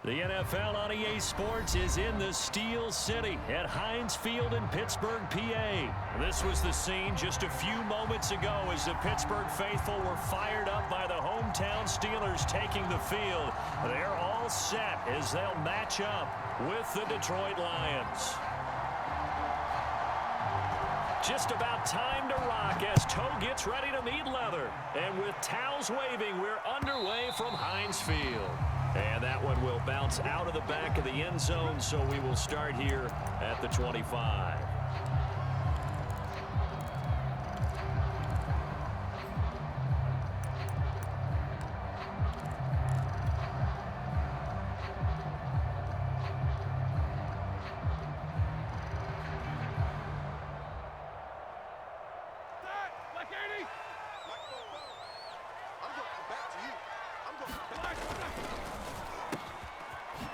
The NFL on EA Sports is in the Steel City at Heinz Field in Pittsburgh, PA. This was the scene just a few moments ago as the Pittsburgh faithful were fired up by the hometown Steelers taking the field. They're all set as they'll match up with the Detroit Lions. Just about time to rock as toe gets ready to meet leather. And with towels waving, we're underway from Heinz Field. And that one will bounce out of the back of the end zone, so we will start here at the 25.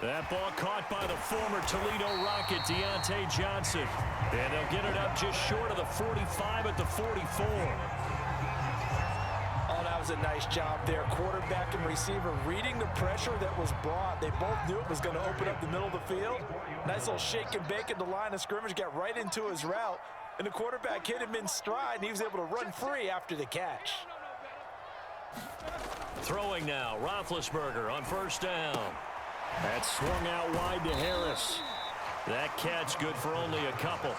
That ball caught by the former Toledo Rocket, Deontay Johnson. And they'll get it up just short of the 45 at the 44. Oh, that was a nice job there. Quarterback and receiver reading the pressure that was brought. They both knew it was going to open up the middle of the field. Nice little shake and bake at the line of scrimmage, got right into his route. And the quarterback hit him in stride, and he was able to run free after the catch. Throwing now, Roethlisberger on first down. That swung out wide to Harris. That catch good for only a couple.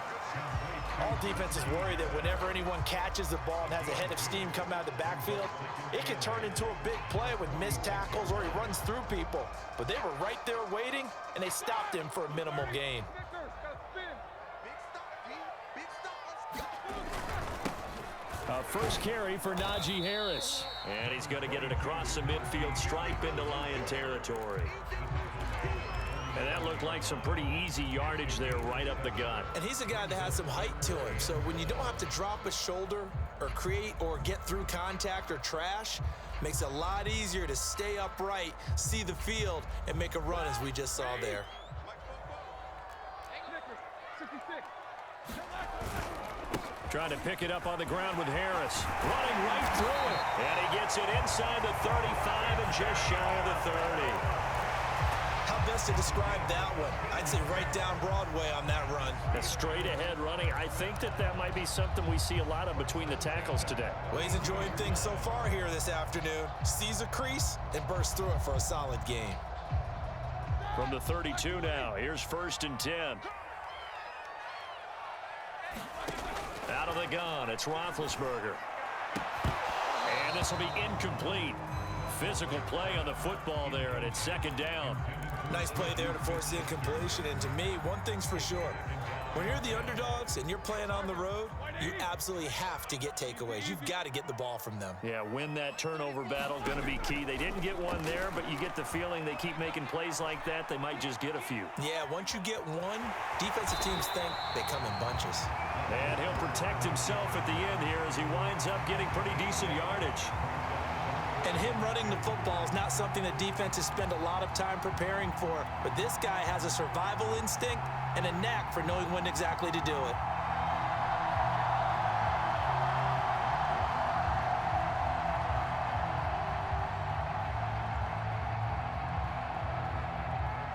All defenses worry that whenever anyone catches the ball and has a head of steam coming out of the backfield, it can turn into a big play with missed tackles or he runs through people. But they were right there waiting, and they stopped him for a minimal gain. First carry for Najee Harris. And he's going to get it across the midfield stripe into Lion territory. And that looked like some pretty easy yardage there right up the gut. And he's a guy that has some height to him. So when you don't have to drop a shoulder or create or get through contact or trash, makes it a lot easier to stay upright, see the field, and make a run as we just saw there. Trying to pick it up on the ground with Harris. Running right through it. And he gets it inside the 35 and just shy of the 30. How best to describe that one? I'd say right down Broadway on that run. That's straight ahead running. I think that might be something we see a lot of between the tackles today. Well, he's enjoying things so far here this afternoon. Sees a crease and bursts through it for a solid gain. From the 32 now, here's 1st and 10. Out of the gun, it's Roethlisberger. And this will be incomplete. Physical play on the football there, and it's 2nd down. Nice play there to force the incompletion. And to me, one thing's for sure. When you're the underdogs and you're playing on the road, you absolutely have to get takeaways. You've got to get the ball from them. Yeah, win that turnover battle, going to be key. They didn't get one there, but you get the feeling they keep making plays like that, they might just get a few. Yeah, once you get one, defensive teams think they come in bunches. And he'll protect himself at the end here as he winds up getting pretty decent yardage. And him running the football is not something that defenses spend a lot of time preparing for. But this guy has a survival instinct and a knack for knowing when exactly to do it.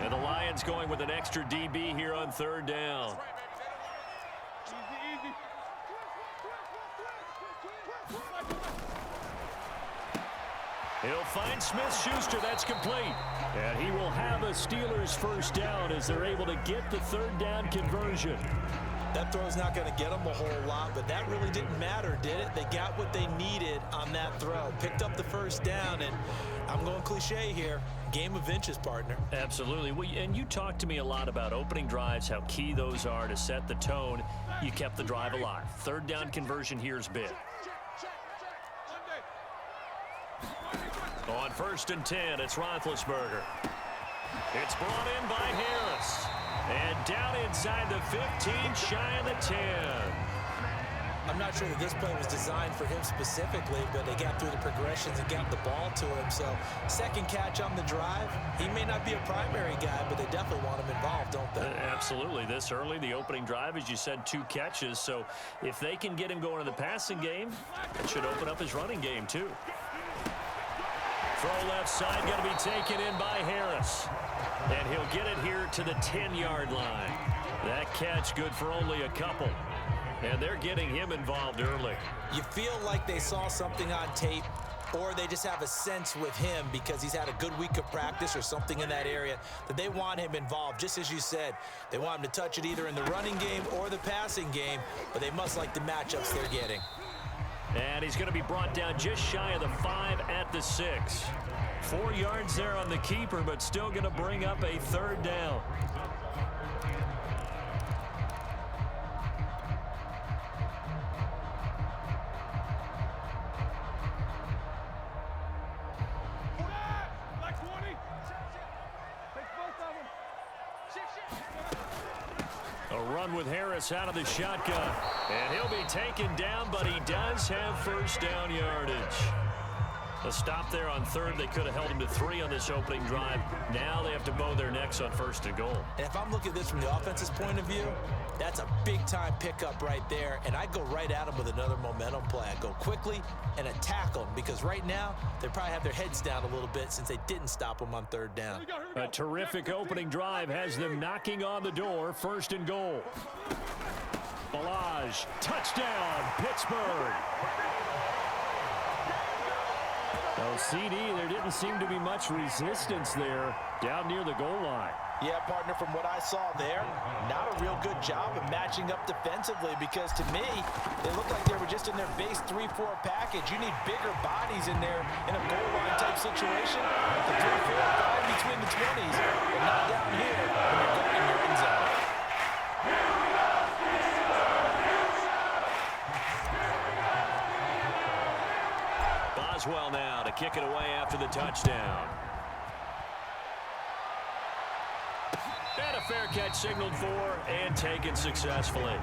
And the Lions going with an extra DB here on 3rd down. He'll find Smith-Schuster. That's complete. And he will have a Steelers 1st down as they're able to get the 3rd down conversion. That throw's not going to get them a whole lot, but that really didn't matter, did it? They got what they needed on that throw. Picked up the 1st down, and I'm going cliche here. Game of inches, partner. Absolutely. Well, and you talked to me a lot about opening drives, how key those are to set the tone. You kept the drive alive. 3rd down conversion here is big. On 1st and 10, it's Roethlisberger. It's brought in by Harris. And down inside the 15, shy of the 10. I'm not sure that this play was designed for him specifically, but they got through the progressions and got the ball to him. So, 2nd catch on the drive. He may not be a primary guy, but they definitely want him involved, don't they? Absolutely. This early, the opening drive, as you said, 2 catches. So, if they can get him going in the passing game, it should open up his running game, too. Throw left side, going to be taken in by Harris. And he'll get it here to the 10-yard line. That catch good for only a couple. And they're getting him involved early. You feel like they saw something on tape, or they just have a sense with him because he's had a good week of practice or something in that area that they want him involved. Just as you said, they want him to touch it either in the running game or the passing game, but they must like the matchups they're getting. And he's going to be brought down just shy of the 5 at the 6. 4 yards there on the keeper, but still going to bring up a 3rd down. A run with Harris out of the shotgun. And he'll be taken down, but he does have first down yardage. A stop there on 3rd. They could have held him to 3 on this opening drive. Now they have to mow their necks on 1st and goal. And if I'm looking at this from the offense's point of view, that's a big-time pickup right there. And I go right at him with another momentum play. I go quickly and attack them because right now they probably have their heads down a little bit since they didn't stop them on 3rd down. A terrific opening drive has them knocking on the door. 1st and goal. Balaj, touchdown, Pittsburgh. Well, CD, there didn't seem to be much resistance there down near the goal line. Yeah, partner, from what I saw there, not a real good job of matching up defensively because to me, they looked like they were just in their base 3-4 package. You need bigger bodies in there in a goal line type situation. The 3-4, 5 between the 20s, but not down here when you're guarding your end zone. Boswell now to kick it away after the touchdown. And a fair catch signaled for and taken successfully.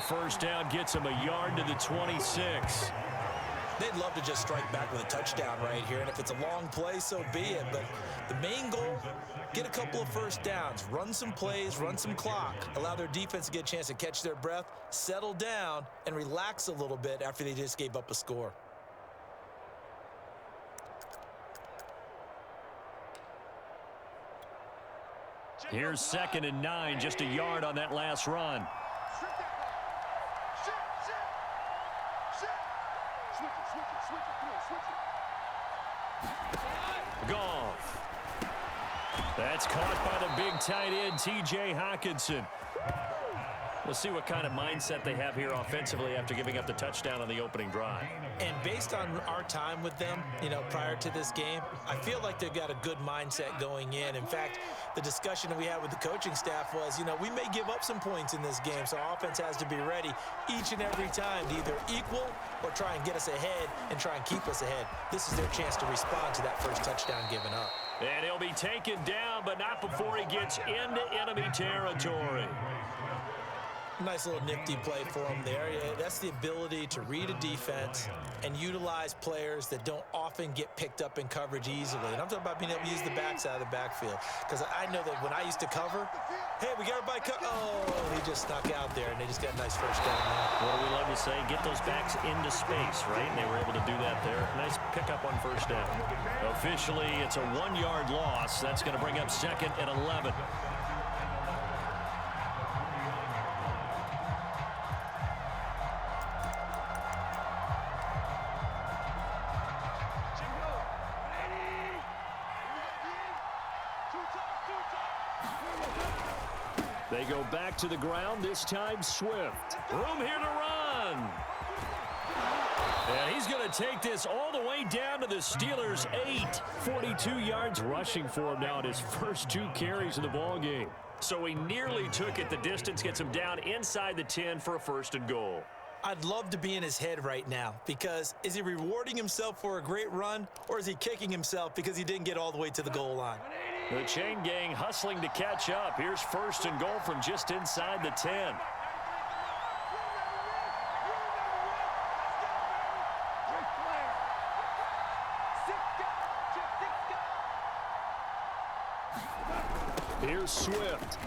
First down gets him a yard to the 26. They'd love to just strike back with a touchdown right here, and if it's a long play, so be it. But the main goal, get a couple of first downs, run some plays, run some clock, allow their defense to get a chance to catch their breath, settle down, and relax a little bit after they just gave up a score. Here's 2nd and 9, just a yard on that last run. Goff. That's caught by the big tight end, T.J. Hockenson. We'll see what kind of mindset they have here offensively after giving up the touchdown on the opening drive. And based on our time with them, prior to this game, I feel like they've got a good mindset going in. In fact, the discussion that we had with the coaching staff was, we may give up some points in this game, so our offense has to be ready each and every time to either equal or try and get us ahead and try and keep us ahead. This is their chance to respond to that first touchdown given up. And he'll be taken down, but not before he gets into enemy territory. Nice little nifty play for him there. Yeah, that's the ability to read a defense and utilize players that don't often get picked up in coverage easily. And I'm talking about being able to use the backside of the backfield. Because I know that when I used to cover, hey, we got everybody covered. Oh, he just snuck out there, and they just got a nice first down there. What do we love to say? Get those backs into space, right? And they were able to do that there. Nice pickup on first down. Officially, it's a 1-yard loss. That's going to bring up 2nd and 11. They go back to the ground, this time Swift. Room here to run. And He's going to take this all the way down to the Steelers' 8. 42 yards rushing for him now in his first 2 carries of the ball game. So he nearly took it the distance, gets him down inside the 10 for a 1st and goal. I'd love to be in his head right now because is he rewarding himself for a great run or is he kicking himself because he didn't get all the way to the goal line? The chain gang hustling to catch up. Here's 1st and goal from just inside the 10. Here's Swift.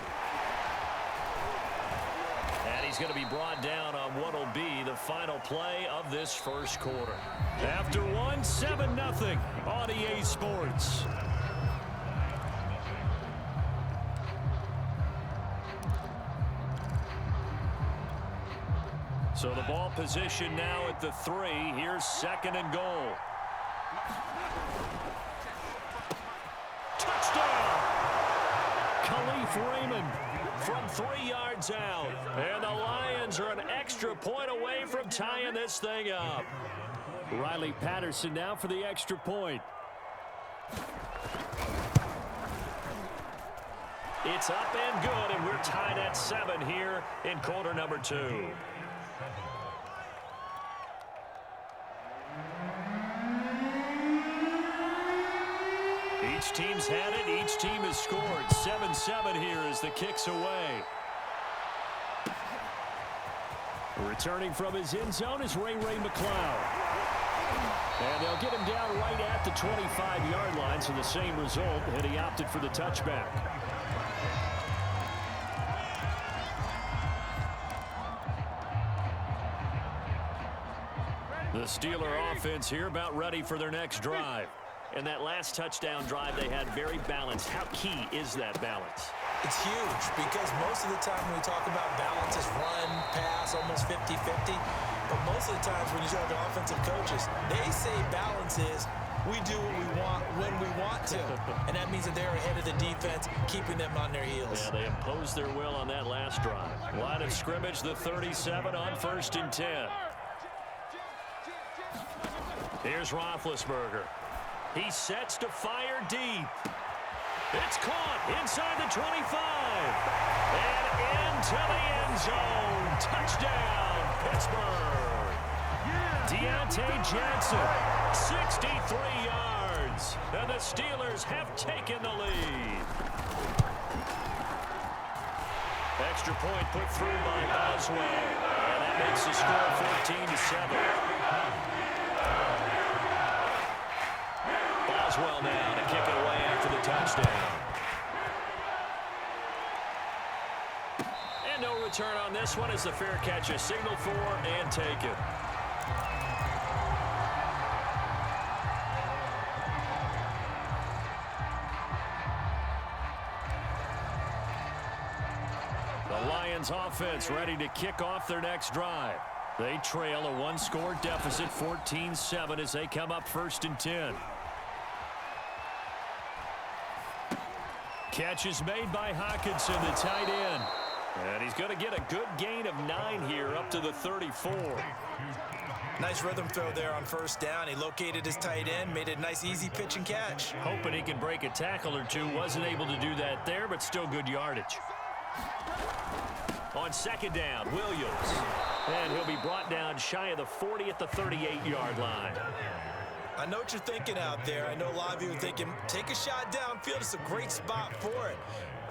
And he's going to be brought down on what will be the final play of this first quarter. After one, 7-0 on EA Sports. So the ball position now at the 3. Here's 2nd and goal. Touchdown! Khalif Raymond from 3 yards out. And the Lions are an extra point away from tying this thing up. Riley Patterson now for the extra point. It's up and good, and we're tied at 7 here in quarter number 2. Each team's had it. Each team has scored. 7-7 here as the kick's away. Returning from his end zone is Ray McLeod. And they'll get him down right at the 25-yard line, so the same result, and he opted for the touchback. The Steeler offense here about ready for their next drive. And that last touchdown drive they had very balanced. How key is that balance? It's huge because most of the time when we talk about balance is run, pass, almost 50-50. But most of the times when you talk to offensive coaches, they say balance is we do what we want when we want to. And that means that they're ahead of the defense, keeping them on their heels. Yeah, they imposed their will on that last drive. Line of scrimmage, the 37 on 1st and 10. Here's Roethlisberger. He sets to fire deep. It's caught inside the 25. And into the end zone. Touchdown, Pittsburgh. Deontay Johnson, 63 yards. And the Steelers have taken the lead. Extra point put through by Boswell. And that makes the score 14-7. Boswell now to kick it away after the touchdown. And no return on this one as the fair catch is signaled for and taken. The Lions offense ready to kick off their next drive. They trail a 1-score deficit, 14-7 as they come up 1st and 10. Catch is made by Hockenson, the tight end. And he's going to get a good gain of 9 here up to the 34. Nice rhythm throw there on 1st down. He located his tight end, made a nice easy pitch and catch. Hoping he can break a tackle or two. Wasn't able to do that there, but still good yardage. On 2nd down, Williams. And he'll be brought down shy of the 40 at the 38-yard line. I know what you're thinking out there. I know a lot of you are thinking, take a shot downfield. It's a great spot for it.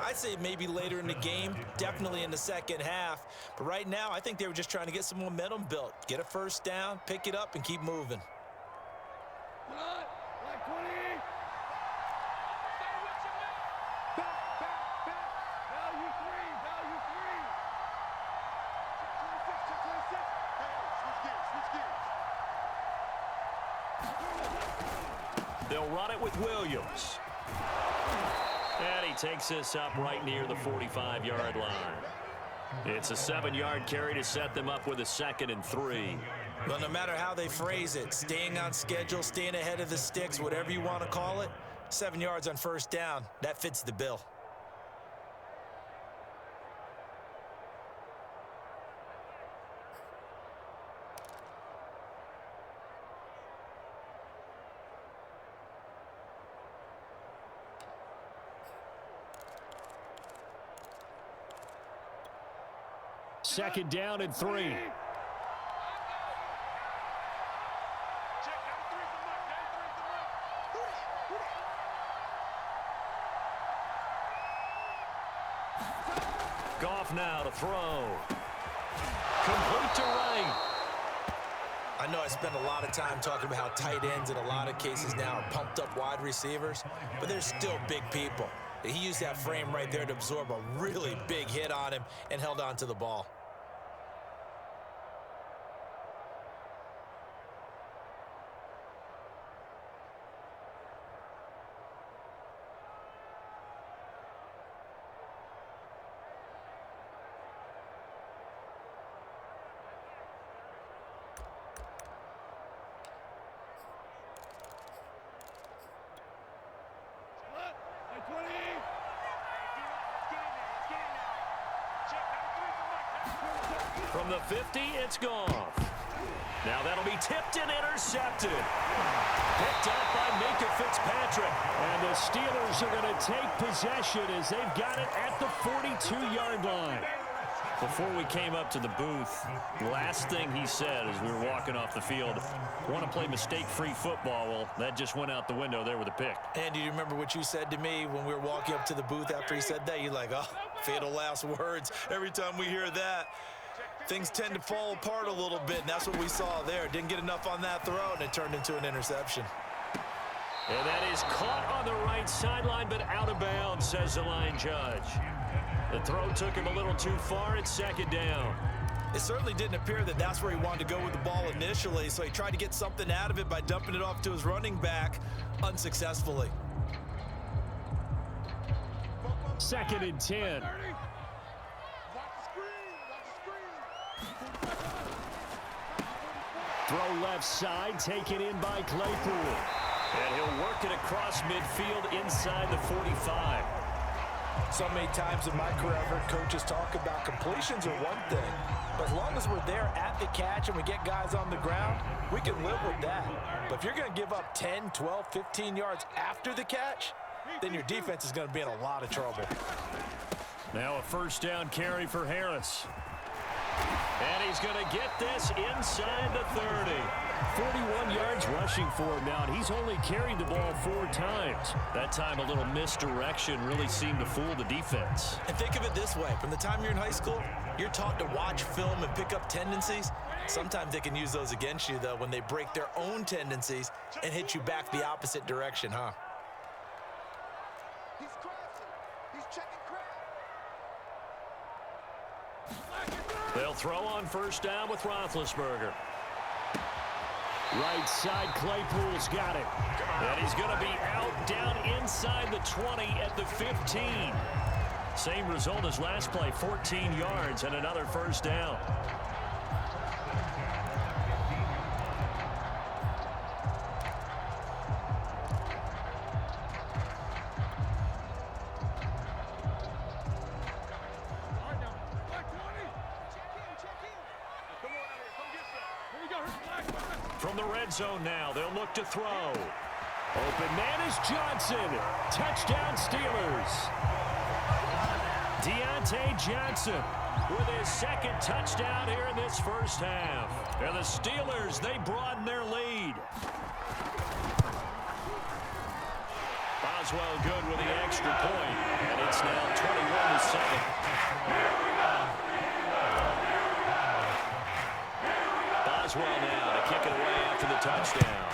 I'd say maybe later in the game, definitely in the second half. But right now, I think they were just trying to get some momentum built. Get a 1st down, pick it up, and keep moving. They'll run it with Williams. And he takes this up right near the 45-yard line. It's a 7-yard carry to set them up with a 2nd and 3. Well, no matter how they phrase it, staying on schedule, staying ahead of the sticks, whatever you want to call it, 7 yards on 1st down, that fits the bill. 2nd down and 3. Goff now to throw. Complete to right. I know I spend a lot of time talking about how tight ends in a lot of cases now are pumped up wide receivers, but they're still big people. He used that frame right there to absorb a really big hit on him and held on to the ball. From the 50, it's Goff. Now that'll be tipped and intercepted. Picked up by Minka Fitzpatrick. And the Steelers are going to take possession as they've got it at the 42-yard line. Before we came up to the booth, the last thing he said as we were walking off the field, want to play mistake-free football. Well, that just went out the window there with a pick. And do you remember what you said to me when we were walking up to the booth after he said that? You're like, oh, fatal last words. Every time we hear that, things tend to fall apart a little bit, and that's what we saw there. Didn't get enough on that throw, and it turned into an interception. And that is caught on the right sideline, but out of bounds, says the line judge. The throw took him a little too far. It's 2nd down. It certainly didn't appear that that's where he wanted to go with the ball initially, so he tried to get something out of it by dumping it off to his running back unsuccessfully. 2nd and 10. Throw left side, taken in by Claypool. And he'll work it across midfield inside the 45. So many times in my career, I've heard coaches talk about completions are one thing, but as long as we're there at the catch and we get guys on the ground, we can live with that. But if you're going to give up 10, 12, 15 yards after the catch, then your defense is going to be in a lot of trouble. Now a 1st down carry for Harris. And he's going to get this inside the 30. 41 yards rushing for him now, and he's only carried the ball 4 times. That time a little misdirection really seemed to fool the defense. And think of it this way. From the time you're in high school, you're taught to watch film and pick up tendencies. Sometimes they can use those against you, though, when they break their own tendencies and hit you back the opposite direction, huh? He's crossing. He's checking crap. They'll throw on 1st down with Roethlisberger. Right side, Claypool's got it. And he's going to be out down inside the 20 at the 15. Same result as last play, 14 yards and another 1st down. From the red zone now, they'll look to throw. Open man is Johnson. Touchdown Steelers. Deontay Johnson with his 2nd touchdown here in this 1st half. And the Steelers, they broaden their lead. Boswell good with the extra point. And it's now 21-7. Boswell now to kick it away after the touchdown.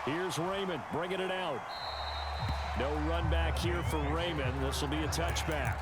Here's Raymond bringing it out. No run back here for Raymond. This will be a touchback.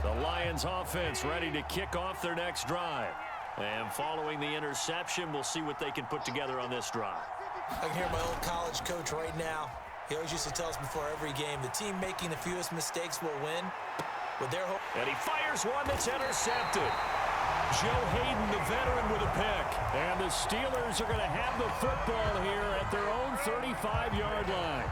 The Lions offense ready to kick off their next drive. And following the interception, we'll see what they can put together on this drive. I can hear my old college coach right now. He always used to tell us before every game, the team making the fewest mistakes will win. With their hope. And he fires one that's intercepted. Joe Hayden, the veteran, with a pick. And the Steelers are going to have the football here at their own 35-yard line.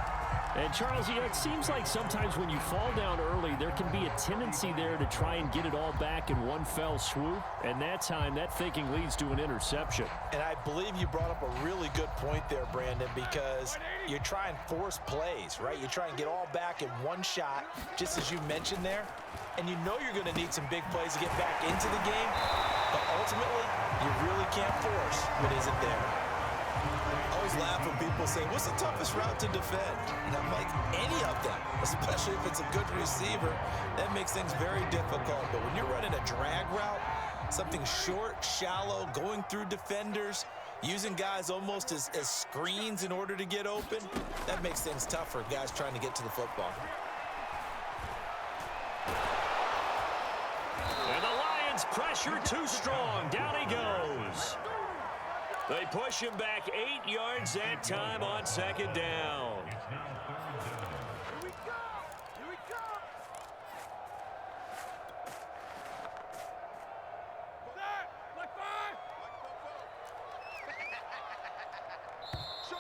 And Charles, you know, it seems like sometimes when you fall down early, there can be a tendency there to try and get it all back in one fell swoop. And that time, that thinking leads to an interception. And I believe you brought up a really good point there, Brandon, because you try and force plays, right? You try and get all back in one shot, just as you mentioned there. And you know you're going to need some big plays to get back into the game. But ultimately, you really can't force what isn't there. I always laugh when people say, what's the toughest route to defend? And I'm like, any of them, especially if it's a good receiver. That makes things very difficult. But when you're running a drag route, something short, shallow, going through defenders, using guys almost as screens in order to get open, that makes things tough for guys trying to get to the football. And the Lions pressure too strong. Down he goes. They push him back 8 yards that time on second down. Here we go! Here we go!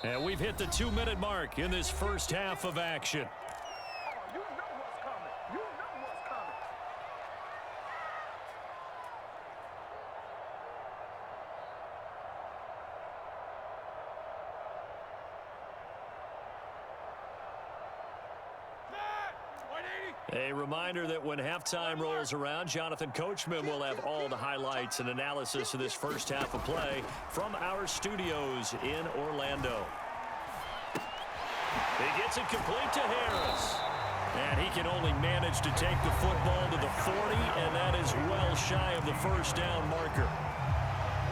And we've hit the 2-minute mark in this first half of action. You know what's coming. You know what's coming. A reminder that when halftime rolls around, Jonathan Coachman will have all the highlights and analysis of this first half of play from our studios in Orlando. He gets it complete to Harris. And he can only manage to take the football to the 40, and that is well shy of the first down marker.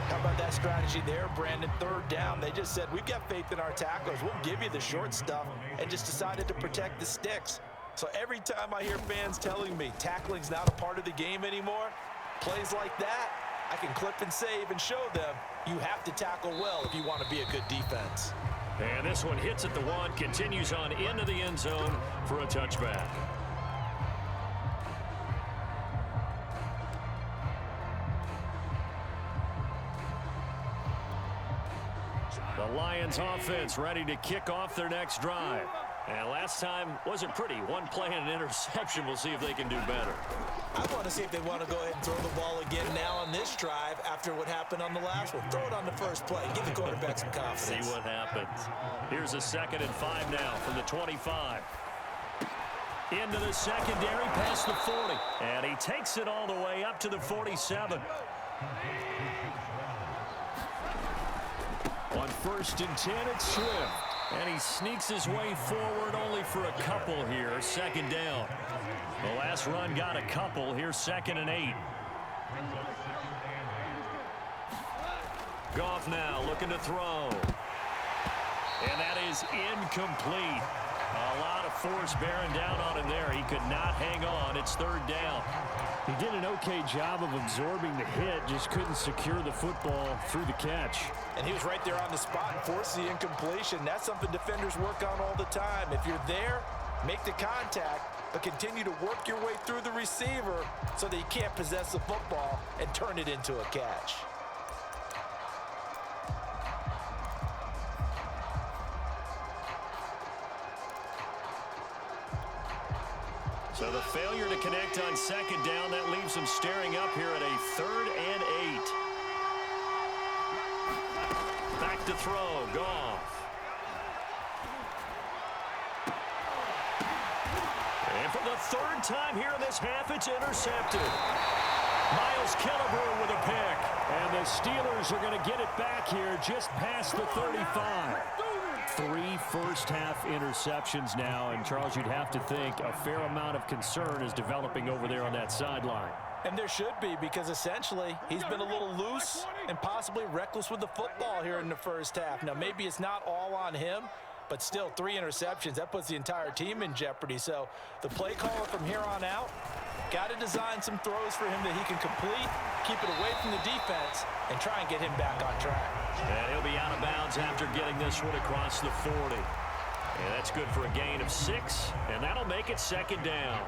How about that strategy there, Brandon? Third down, they just said, we've got faith in our tacklers. We'll give you the short stuff, and just decided to protect the sticks. So every time I hear fans telling me tackling's not a part of the game anymore, plays like that, I can clip and save and show them you have to tackle well if you want to be a good defense. And this one hits at the 1, continues on into the end zone for a touchback. The Lions offense ready to kick off their next drive. And last time wasn't pretty. One play and an interception. We'll see if they can do better. I want to see if they want to go ahead and throw the ball again now on this drive after what happened on the last one. Throw it on the first play. Give the quarterback some confidence. See what happens. Here's a 2nd and 5 now from the 25. Into the secondary, past the 40. And he takes it all the way up to the 47. On 1st and 10, it's Swift. And he sneaks his way forward only for a couple here. 2nd down. The last run got a couple. Here's 2nd and 8. Goff now looking to throw. And that is incomplete. A lot of force bearing down on him there. He could not hang on. It's 3rd down. He did an okay job of absorbing the hit, just couldn't secure the football through the catch. And he was right there on the spot and forced the incompletion. That's something defenders work on all the time. If you're there, make the contact, but continue to work your way through the receiver so that you can't possess the football and turn it into a catch. So the failure to connect on 2nd down, that leaves him staring up here at a 3rd and 8. Back to throw, Goff. And for the 3rd time here in this half, it's intercepted. Miles Killebrew with a pick. And the Steelers are going to get it back here just past the 35. 3 first-half interceptions now, and Charles, you'd have to think a fair amount of concern is developing over there on that sideline. And there should be, because essentially he's been a little loose and possibly reckless with the football here in the first half. Now, maybe it's not all on him, but still 3 interceptions. That puts the entire team in jeopardy. So the play caller from here on out got to design some throws for him that he can complete, keep it away from the defense, and try and get him back on track. And he'll be out of bounds after getting this one across the 40. And that's good for a gain of 6, and that'll make it 2nd down.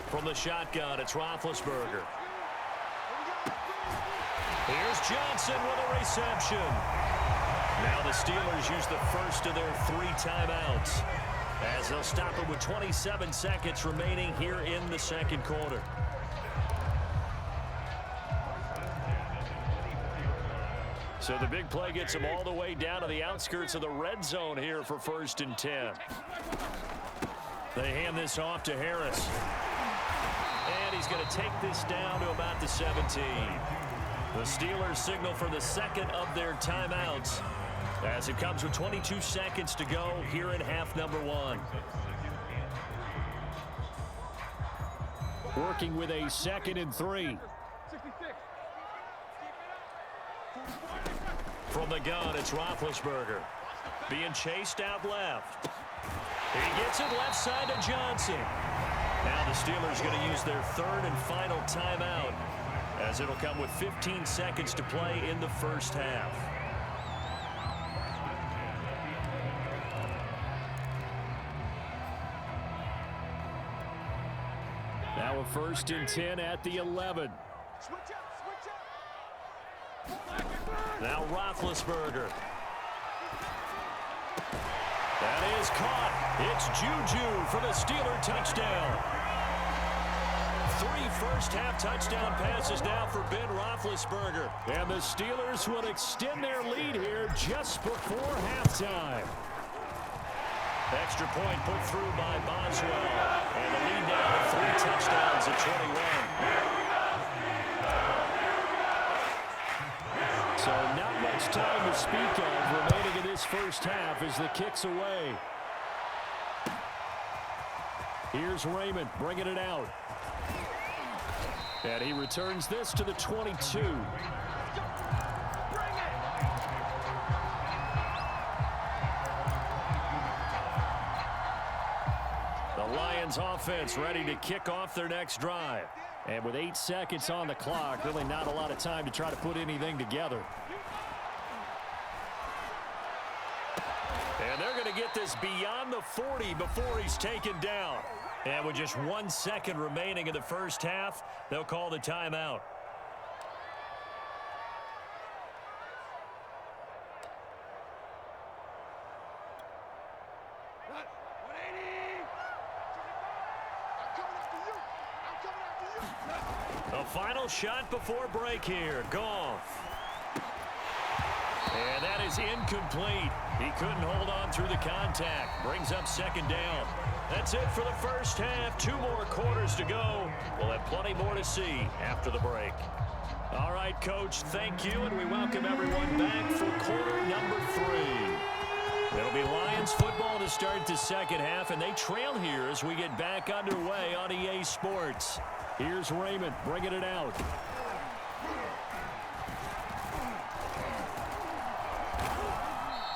From the shotgun, it's Roethlisberger. Here's Johnson with a reception. Now the Steelers use the first of their 3 timeouts, as they'll stop it with 27 seconds remaining here in the second quarter. So the big play gets him all the way down to the outskirts of the red zone here for 1st and 10. They hand this off to Harris. And he's going to take this down to about the 17. The Steelers signal for the second of their timeouts, as it comes with 22 seconds to go here in half number 1. Working with a 2nd and 3. From the gun, it's Roethlisberger. Being chased out left. He gets it left side to Johnson. Now the Steelers going to use their 3rd and final timeout, as it'll come with 15 seconds to play in the first half. Now a 1st and 10 at the 11. Now Roethlisberger. That is caught. It's Juju for the Steeler touchdown. 3 first-half touchdown passes now for Ben Roethlisberger. And the Steelers will extend their lead here just before halftime. Extra point put through by Boswell. And the lead down to 3 touchdowns at 21. So not much time to speak of remaining in this first half as the kick's away. Here's Raymond bringing it out. And he returns this to the 22. The Lions offense ready to kick off their next drive. And with 8 seconds on the clock, really not a lot of time to try to put anything together. And they're going to get this beyond the 40 before he's taken down. And with just 1 second remaining in the first half, they'll call the timeout. The final shot before break here. Goff. And that is incomplete. He couldn't hold on through the contact. Brings up 2nd down. That's it for the first half. 2 more quarters to go. We'll have plenty more to see after the break. All right, Coach, thank you, and we welcome everyone back for quarter number 3. It'll be Lions football to start the second half, and they trail here as we get back underway on EA Sports. Here's Raymond bringing it out.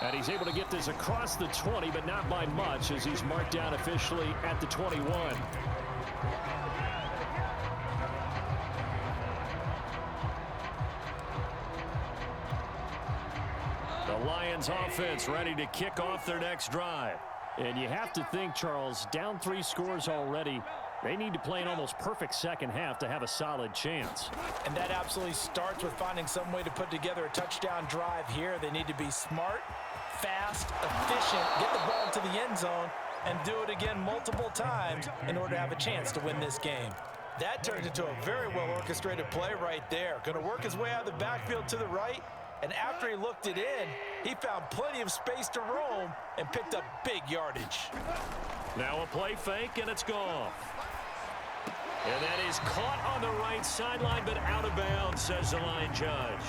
And he's able to get this across the 20, but not by much, as he's marked down officially at the 21. The Lions offense ready to kick off their next drive. And you have to think, Charles, down 3 scores already. They need to play an almost perfect second half to have a solid chance. And that absolutely starts with finding some way to put together a touchdown drive here. They need to be smart, fast, efficient, get the ball to the end zone, and do it again multiple times in order to have a chance to win this game. That turned into a very well-orchestrated play right there. Going to work his way out of the backfield to the right, and after he looked it in, he found plenty of space to roam and picked up big yardage. Now a play fake, and it's gone. And that is caught on the right sideline, but out of bounds, says the line judge.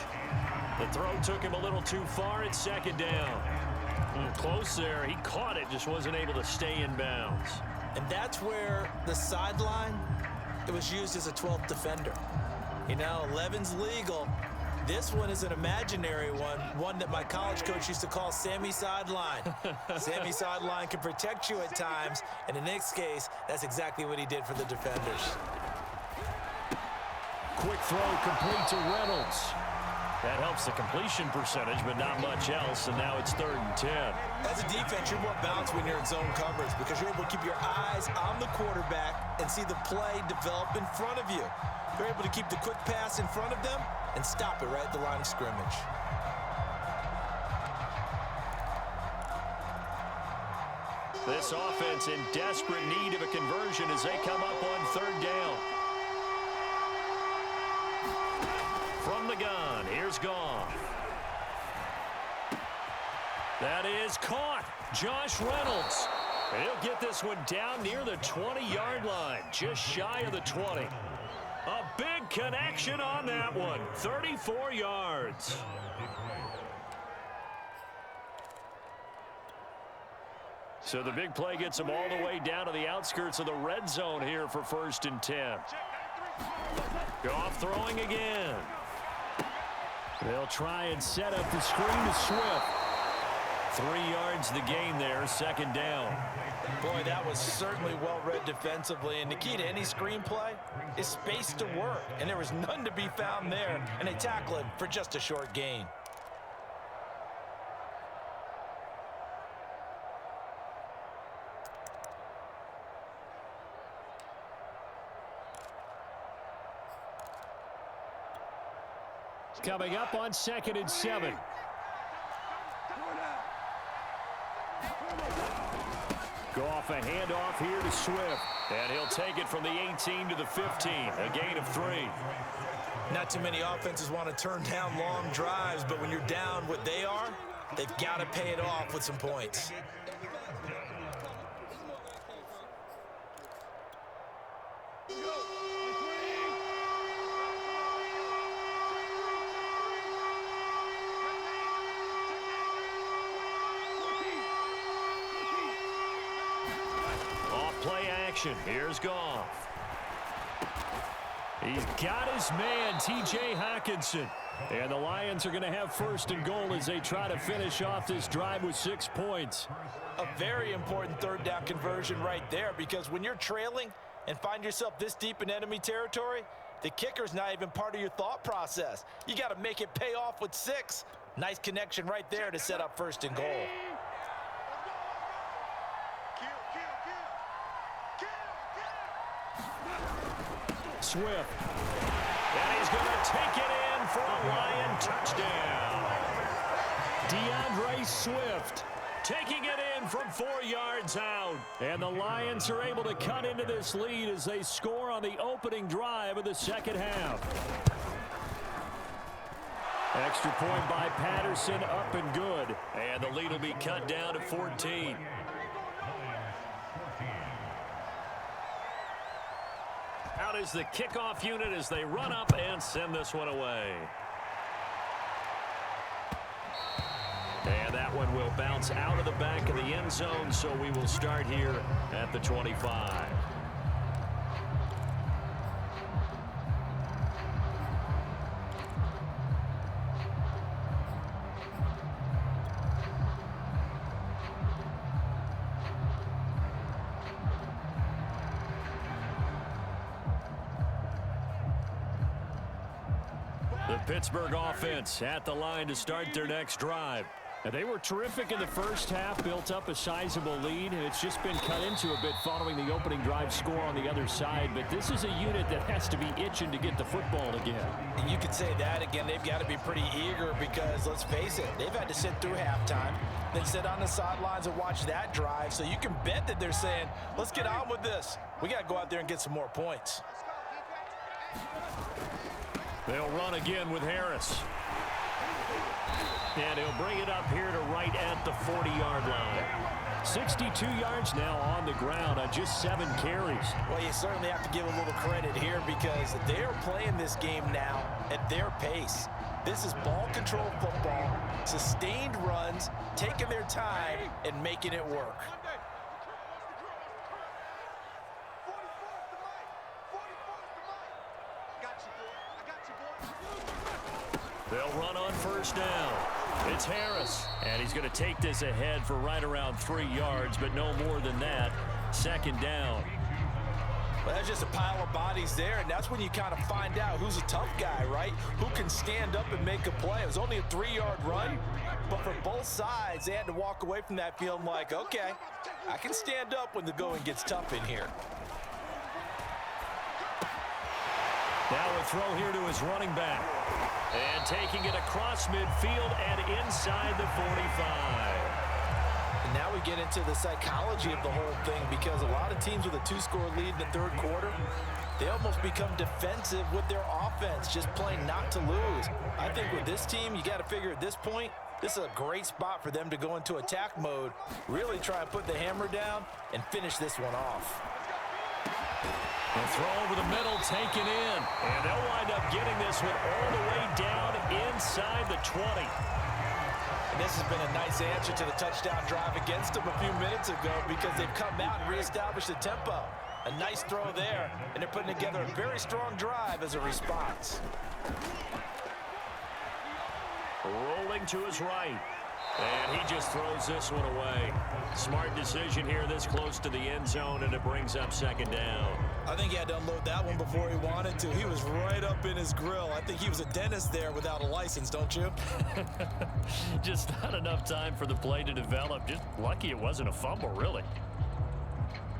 The throw took him a little too far. It's 2nd down. Close there. He caught it, just wasn't able to stay in bounds. And that's where the sideline, it was used as a 12th defender. You know, 11's legal. This one is an imaginary one that my college coach used to call Sammy Sideline. Sammy Sideline can protect you at times, and in this case, that's exactly what he did for the defenders. Quick throw complete to Reynolds. That helps the completion percentage, but not much else, and now it's 3rd and 10. As a defense, you're more balanced when you're in zone coverage because you're able to keep your eyes on the quarterback and see the play develop in front of you. You're able to keep the quick pass in front of them and stop it right at the line of scrimmage. This offense in desperate need of a conversion as they come up on 3rd down. From the gun, here's Goff. That is caught. Josh Reynolds. And he'll get this one down near the 20-yard line, just shy of the 20. A big connection on that one, 34 yards. So the big play gets them all the way down to the outskirts of the red zone here for 1st and 10. Goff throwing again. They'll try and set up the screen to Swift. 3 yards the gain there, 2nd down. Boy, that was certainly well read defensively, and the key to any screenplay is space to work, and there was none to be found there, and they tackle him for just a short gain. Coming up on 2nd and 7. Goff a handoff here to Swift. And he'll take it from the 18 to the 15. A gain of 3. Not too many offenses want to turn down long drives, but when you're down what they are, they've got to pay it off with some points. Here's Goff. He's got his man, T.J. Hockenson. And the Lions are going to have 1st and goal as they try to finish off this drive with 6 points. A very important 3rd down conversion right there, because when you're trailing and find yourself this deep in enemy territory, the kicker's not even part of your thought process. You got to make it pay off with 6. Nice connection right there to set up 1st and goal. Swift. And he's going to take it in for a Lion touchdown. DeAndre Swift taking it in from 4 yards out. And the Lions are able to cut into this lead as they score on the opening drive of the 2nd half. Extra point by Patterson, up and good. And the lead will be cut down to 14. Out is the kickoff unit as they run up and send this one away. And that one will bounce out of the back of the end zone, so we will start here at the 25. The Pittsburgh offense at the line to start their next drive. And they were terrific in the first half, built up a sizable lead. It's just been cut into a bit following the opening drive score on the other side. But this is a unit that has to be itching to get the football again. You could say that again. They've got to be pretty eager because, let's face it, they've had to sit through halftime, then sit on the sidelines and watch that drive. So you can bet that they're saying, let's get on with this. We got to go out there and get some more points. They'll run again with Harris. And he'll bring it up here to right at the 40-yard line. 62 yards now on the ground on just 7 carries. Well, you certainly have to give a little credit here because they're playing this game now at their pace. This is ball control football, sustained runs, taking their time and making it work. They'll run on first down. It's Harris, and he's going to take this ahead for right around 3 yards, but no more than that. 2nd down. Well, that's just a pile of bodies there, and that's when you kind of find out who's a tough guy, right? Who can stand up and make a play. It was only a 3-yard run, but for both sides, they had to walk away from that feeling like, okay, I can stand up when the going gets tough in here. Now a throw here to his running back. And taking it across midfield and inside the 45. And now we get into the psychology of the whole thing, because a lot of teams with a 2-score lead in the third quarter, they almost become defensive with their offense, just playing not to lose. I think with this team, you got to figure at this point, this is a great spot for them to go into attack mode, really try and put the hammer down and finish this one off. A throw over the middle, taken in. And they'll wind up getting this one all the way down inside the 20. And this has been a nice answer to the touchdown drive against them a few minutes ago, because they've come out and reestablished the tempo. A nice throw there, and they're putting together a very strong drive as a response. Rolling to his right. And he just throws this one away. Smart decision here this close to the end zone, and it brings up second down. I think he had to unload that one before he wanted to. He was right up in his grill. I think he was a dentist there without a license, don't you? Just not enough time for the play to develop. Just lucky it wasn't a fumble, really.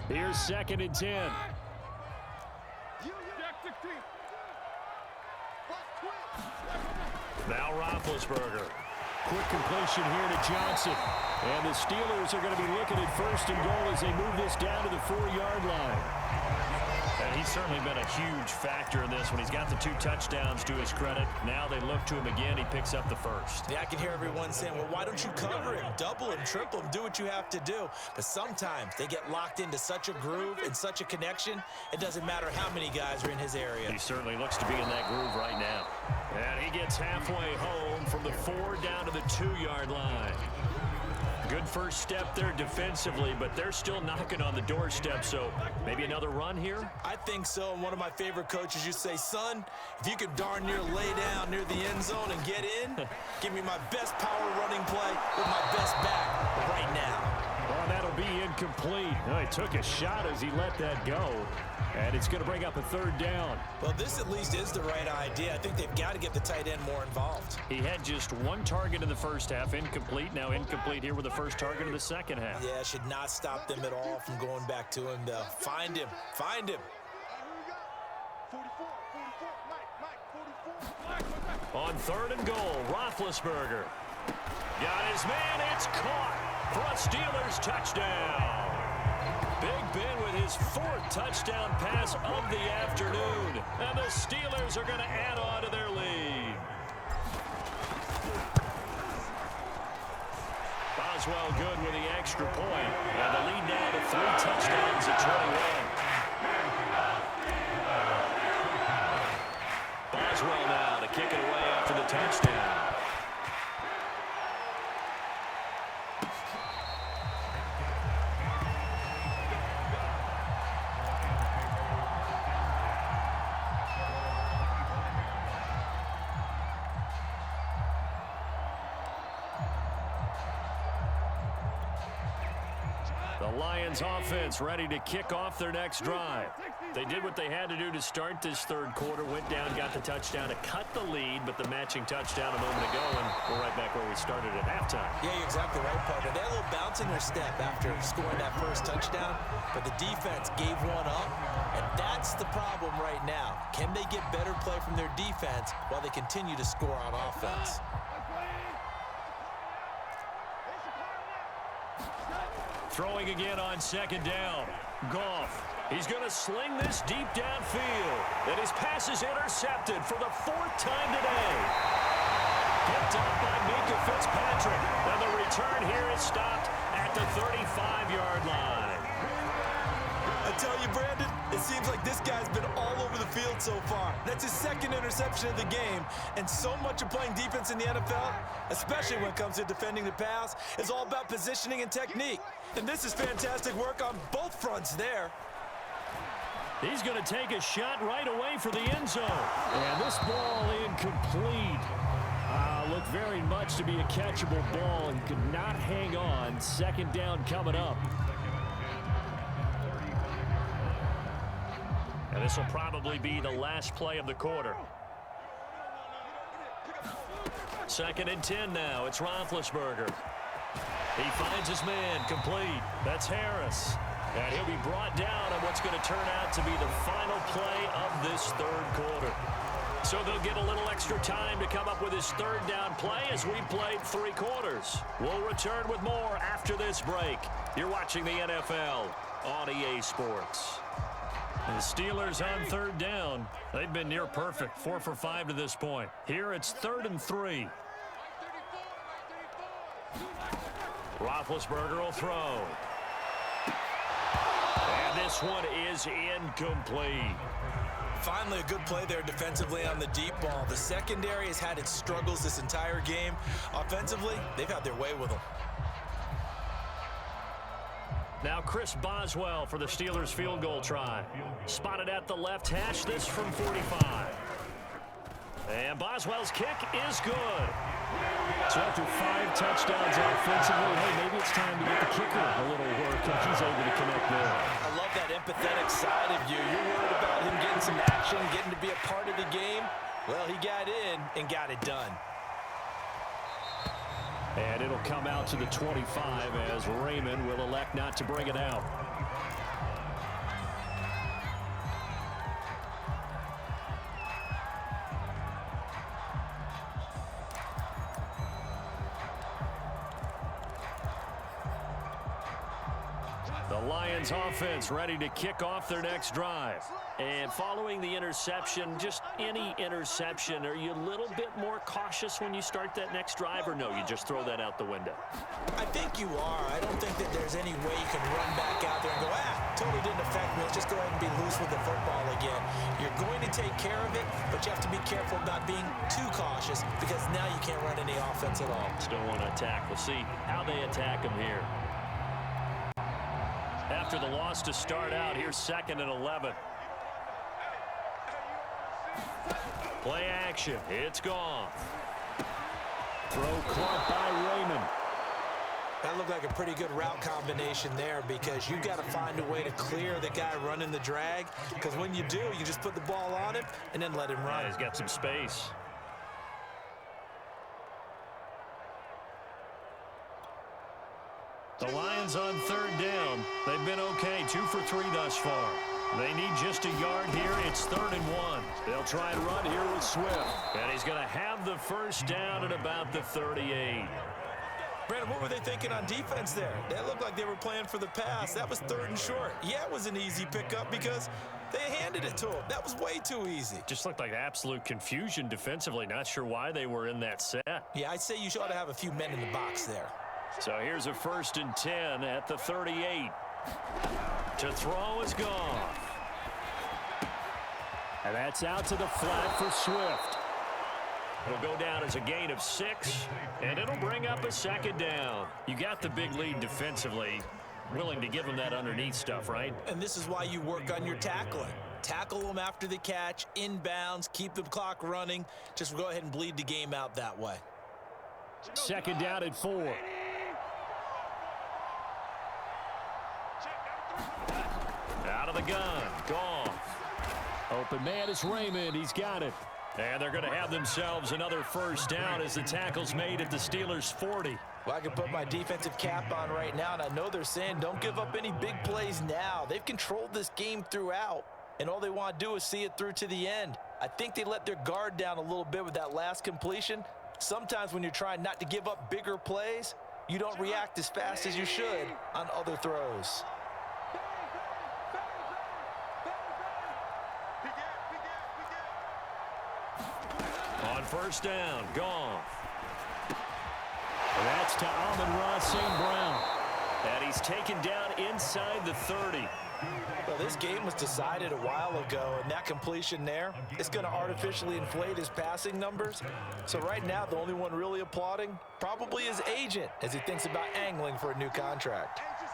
Here's 2nd and 10. Now Roethlisberger. Quick completion here to Johnson. And the Steelers are going to be looking at 1st and goal as they move this down to the 4-yard line. And he's certainly been a huge factor in this when he's got the 2 touchdowns to his credit. Now they look to him again. He picks up the 1st. Yeah, I can hear everyone saying, well, why don't you cover him, double him, triple him, do what you have to do. But sometimes they get locked into such a groove and such a connection, it doesn't matter how many guys are in his area. He certainly looks to be in that groove right now. And he gets halfway home from the 4 down to the 2-yard line. Good first step there defensively, but they're still knocking on the doorstep, so maybe another run here? I think so, and one of my favorite coaches used to say, son, if you could darn near lay down near the end zone and get in, give me my best power running play with my best back right now. Well, that'll be incomplete. He took a shot as he let that go, and it's going to bring up a 3rd down. Well, this at least is the right idea. I think they've got to get the tight end more involved. He had just 1 target in the first half, incomplete. Now incomplete here with the first target of the second half. Yeah, should not stop them at all from going back to him, though. Find him. Find him. On 3rd and goal, Roethlisberger. Got his man, it's caught for a Steelers touchdown. Big Ben with his 4th touchdown pass of the afternoon. And the Steelers are going to add on to their lead. Boswell good with the extra point. And the lead now to 3 touchdowns at 21. Boswell now to kick it away after the touchdown. The Lions offense ready to kick off their next drive. They did what they had to do to start this third quarter, went down, got the touchdown to cut the lead, but the matching touchdown a moment ago, and we're right back where we started at halftime. Yeah, you're exactly right, partner. They had a little bounce in their step after scoring that first touchdown, but the defense gave one up, and that's the problem right now. Can they get better play from their defense while they continue to score on offense? Throwing again on second down. Goff. He's going to sling this deep downfield. And his pass is intercepted for the 4th time today. Picked up by Mika Fitzpatrick. And the return here is stopped at the 35-yard line. I tell you, Brandon, it seems like this guy's been all over the field so far. That's his 2nd interception of the game. And so much of playing defense in the NFL, especially when it comes to defending the pass, is all about positioning and technique. And this is fantastic work on both fronts there. He's going to take a shot right away for the end zone. And this ball incomplete. Looked very much to be a catchable ball and could not hang on. Second down coming up. This will probably be the last play of the quarter. 2nd and 10 now. It's Roethlisberger. He finds his man complete. That's Harris. And he'll be brought down on what's going to turn out to be the final play of this 3rd quarter. So they'll get a little extra time to come up with his 3rd down play as we played 3 quarters. We'll return with more after this break. You're watching the NFL on EA Sports. The Steelers on 3rd down. They've been near perfect, 4 for 5 to this point. Here it's 3rd and 3. Roethlisberger will throw. And this one is incomplete. Finally, a good play there defensively on the deep ball. The secondary has had its struggles this entire game. Offensively, they've had their way with them. Now Chris Boswell for the Steelers field goal try. Spotted at the left hash, this from 45. And Boswell's kick is good. So after 5 touchdowns offensively, hey, maybe it's time to get the kicker a little work if he's able to connect there. I love that empathetic side of you. You're worried about him getting some action, getting to be a part of the game. Well, he got in and got it done. And it'll come out to the 25 as Raymond will elect not to bring it out. The Lions offense ready to kick off their next drive. And following the interception, just any interception, are you a little bit more cautious when you start that next drive, or no, you just throw that out the window? I think you are. I don't think that there's any way you can run back out there and go, totally didn't affect me. Let's just go ahead and be loose with the football again. You're going to take care of it, but you have to be careful about being too cautious because now you can't run any offense at all. Still want to attack. We'll see how they attack him here. After the loss to start out, here's 2nd and 11. Play action. It's gone. Throw caught by Raymond. That looked like a pretty good route combination there because you've got to find a way to clear the guy running the drag because when you do, you just put the ball on him and then let him run. Yeah, he's got some space. The Lions on 3rd down. They've been okay, 2 for 3 thus far. They need just a yard here. It's 3rd and 1. They'll try and run here with Swift. And he's going to have the 1st down at about the 38. Brandon, what were they thinking on defense there? They looked like they were playing for the pass. That was 3rd and short. Yeah, it was an easy pickup because they handed it to him. That was way too easy. Just looked like absolute confusion defensively. Not sure why they were in that set. Yeah, I'd say you ought to have a few men in the box there. So here's a 1st and 10 at the 38. To throw is gone. And that's out to the flat for Swift. It'll go down as a gain of 6, and it'll bring up a 2nd down. You got the big lead defensively. Willing to give them that underneath stuff, right? And this is why you work on your tackling. Tackle them after the catch, inbounds, keep the clock running. Just go ahead and bleed the game out that way. 2nd down and 4. Out of the gun. Goff. Open man is Raymond. He's got it. And they're going to have themselves another 1st down as the tackle's made at the Steelers' 40. Well, I can put my defensive cap on right now, and I know they're saying don't give up any big plays now. They've controlled this game throughout, and all they want to do is see it through to the end. I think they let their guard down a little bit with that last completion. Sometimes when you're trying not to give up bigger plays, you don't react as fast as you should on other throws. On 1st down, Goff. That's to Amon-Ra St. Brown. And he's taken down inside the 30. Well, this game was decided a while ago, and that completion there, it's going to artificially inflate his passing numbers. So right now, the only one really applauding probably his agent as he thinks about angling for a new contract. It's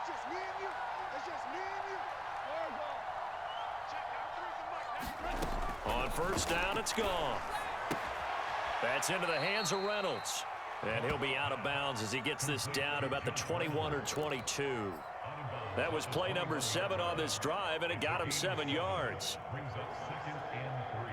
just me and you. It's just me and you. On 1st down, it's gone. That's into the hands of Reynolds. And he'll be out of bounds as he gets this down about the 21 or 22. That was play number 7 on this drive, and it got him 7 yards. Brings up 2nd and 3.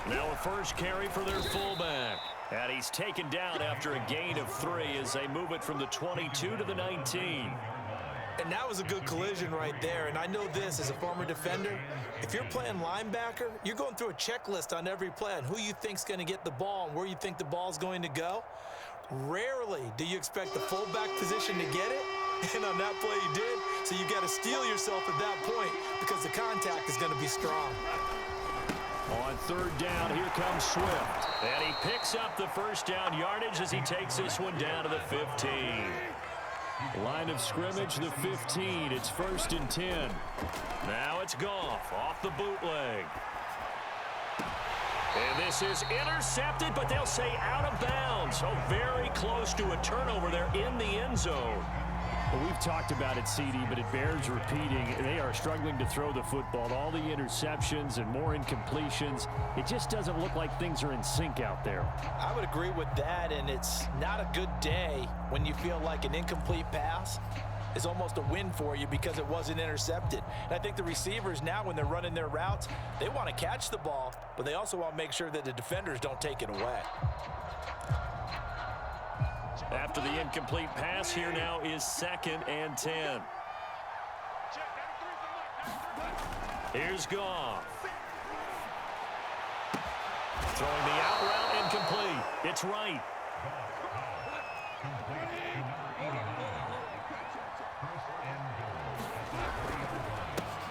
Now a first carry for their fullback. And he's taken down after a gain of 3 as they move it from the 22 to the 19. And that was a good collision right there. And I know this as a former defender. If you're playing linebacker, you're going through a checklist on every play on who you think's going to get the ball and where you think the ball's going to go. Rarely do you expect the fullback position to get it. And on that play you did. So you got to steel yourself at that point because the contact is going to be strong. On 3rd down, here comes Swift. And he picks up the first down yardage as he takes this one down to the 15. Line of scrimmage, the 15. It's 1st and 10. Now it's Goff off the bootleg. And this is intercepted, but they'll say out of bounds. So very close to a turnover there in the end zone. Well, we've talked about it, CD, but it bears repeating. They are struggling to throw the football. All the interceptions and more incompletions. It just doesn't look like things are in sync out there. I would agree with that, and it's not a good day when you feel like an incomplete pass is almost a win for you because it wasn't intercepted. And I think the receivers now, when they're running their routes, they want to catch the ball, but they also want to make sure that the defenders don't take it away. After the incomplete pass, here now is 2nd and 10. Here's Goff. Throwing the out route incomplete. It's right.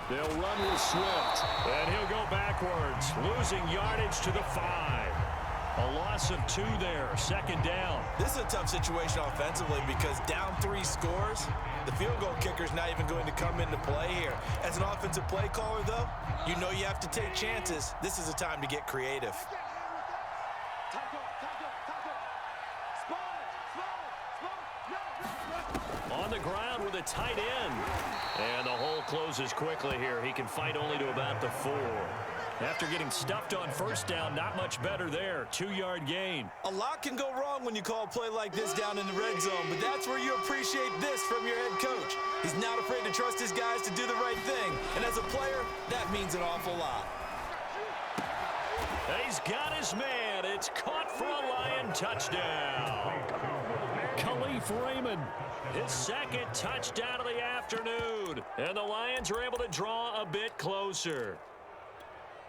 They'll run with Swift, and he'll go backwards, losing yardage to the 5. A loss of 2 there, 2nd down. This is a tough situation offensively because down 3 scores, the field goal kicker's not even going to come into play here. As an offensive play caller, though, you know you have to take chances. This is a time to get creative. On the ground with a tight end. And the hole closes quickly here. He can fight only to about the 4. After getting stuffed on 1st down, not much better there. 2-yard gain. A lot can go wrong when you call a play like this down in the red zone, but that's where you appreciate this from your head coach. He's not afraid to trust his guys to do the right thing. And as a player, that means an awful lot. He's got his man. It's caught for a Lion touchdown. Khalif Raymond, his 2nd touchdown of the afternoon. And the Lions are able to draw a bit closer.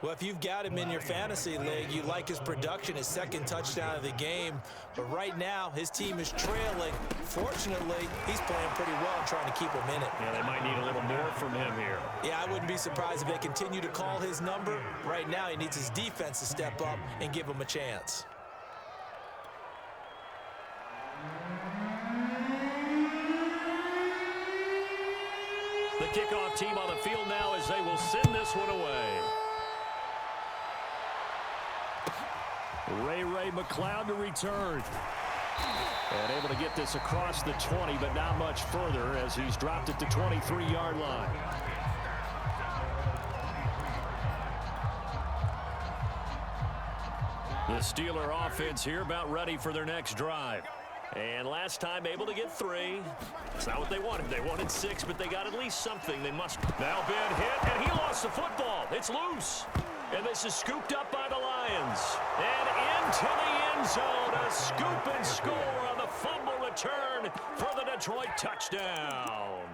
Well, if you've got him in your fantasy league, you like his production, his 2nd touchdown of the game. But right now, his team is trailing. Fortunately, he's playing pretty well and trying to keep him in it. Yeah, they might need a little more from him here. Yeah, I wouldn't be surprised if they continue to call his number. Right now, he needs his defense to step up and give him a chance. The kickoff team on the field now as they will send this one away. Ray McLeod to return. And able to get this across the 20, but not much further as he's dropped at the 23-yard line. The Steeler offense here about ready for their next drive. And last time able to get 3. It's not what they wanted. They wanted 6, but they got at least something. They must now been hit, and he lost the football. It's loose. And this is scooped up by the Lions. And into the end zone, a scoop and score on the fumble return for the Detroit touchdown.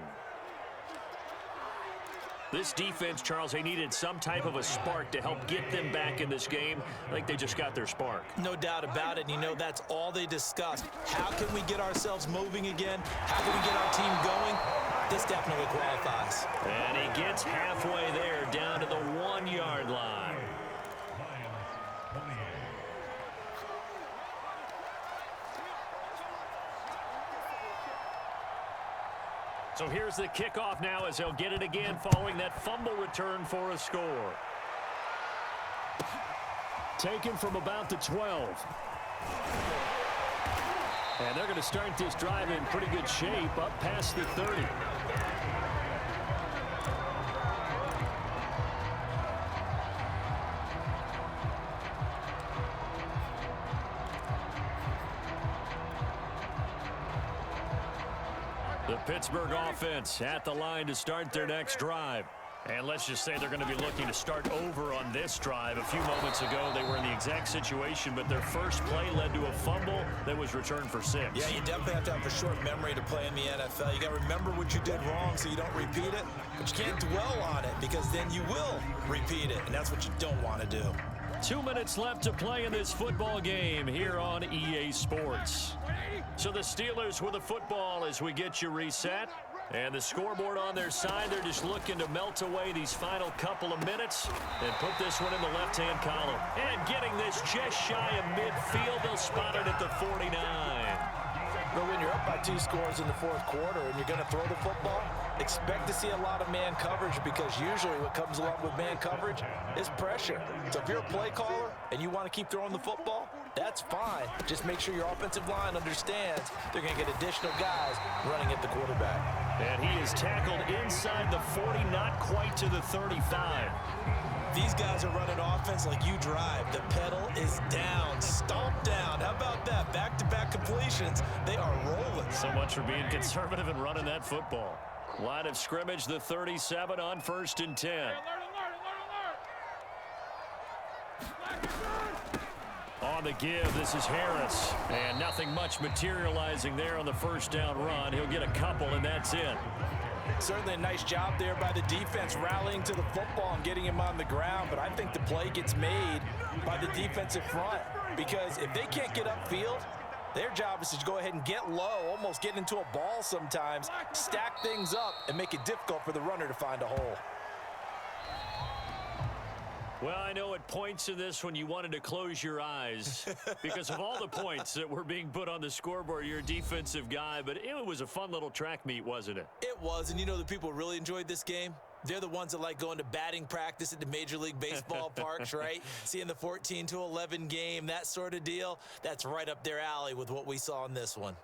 This defense, Charles, they needed some type of a spark to help get them back in this game. I think they just got their spark. No doubt about it. You know, that's all they discussed. How can we get ourselves moving again? How can we get our team going? This definitely qualifies. And he gets halfway there, down to the 1-yard line. So here's the kickoff now as they'll get it again following that fumble return for a score. Taken from about the 12. And they're going to start this drive in pretty good shape up past the 30. The Pittsburgh offense at the line to start their next drive. And let's just say they're going to be looking to start over on this drive. A few moments ago, they were in the exact situation, but their first play led to a fumble that was returned for 6. Yeah, you definitely have to have a short memory to play in the NFL. You got to remember what you did wrong so you don't repeat it, but you can't dwell on it because then you will repeat it, and that's what you don't want to do. 2 minutes left to play in this football game here on EA Sports. So the Steelers with the football as we get you reset. And the scoreboard on their side, they're just looking to melt away these final couple of minutes and put this one in the left-hand column. And getting this just shy of midfield, they'll spot it at the 49. But when you're up by 2 scores in the fourth quarter and you're going to throw the football, expect to see a lot of man coverage because usually what comes along with man coverage is pressure. So if you're a play caller and you want to keep throwing the football, that's fine. Just make sure your offensive line understands they're going to get additional guys running at the quarterback. And he is tackled inside the 40, not quite to the 35. These guys are running offense like you drive. The pedal is down, stomp down. How about that? Back-to-back completions. They are rolling. So much for being conservative and running that football. Line of scrimmage, the 37 on 1st and 10. On the give, this is Harris. And nothing much materializing there on the first down run. He'll get a couple, and that's it. Certainly a nice job there by the defense rallying to the football and getting him on the ground, but I think the play gets made by the defensive front because if they can't get upfield, their job is to go ahead and get low, almost get into a ball sometimes, stack things up, and make it difficult for the runner to find a hole. Well, I know at points in this when you wanted to close your eyes because of all the points that were being put on the scoreboard. You're a defensive guy, but it was a fun little track meet, wasn't it? It was, and you know the people who really enjoyed this game? They're the ones that like going to batting practice at the Major League Baseball parks, right? Seeing the 14-11 game, that sort of deal. That's right up their alley with what we saw in this one.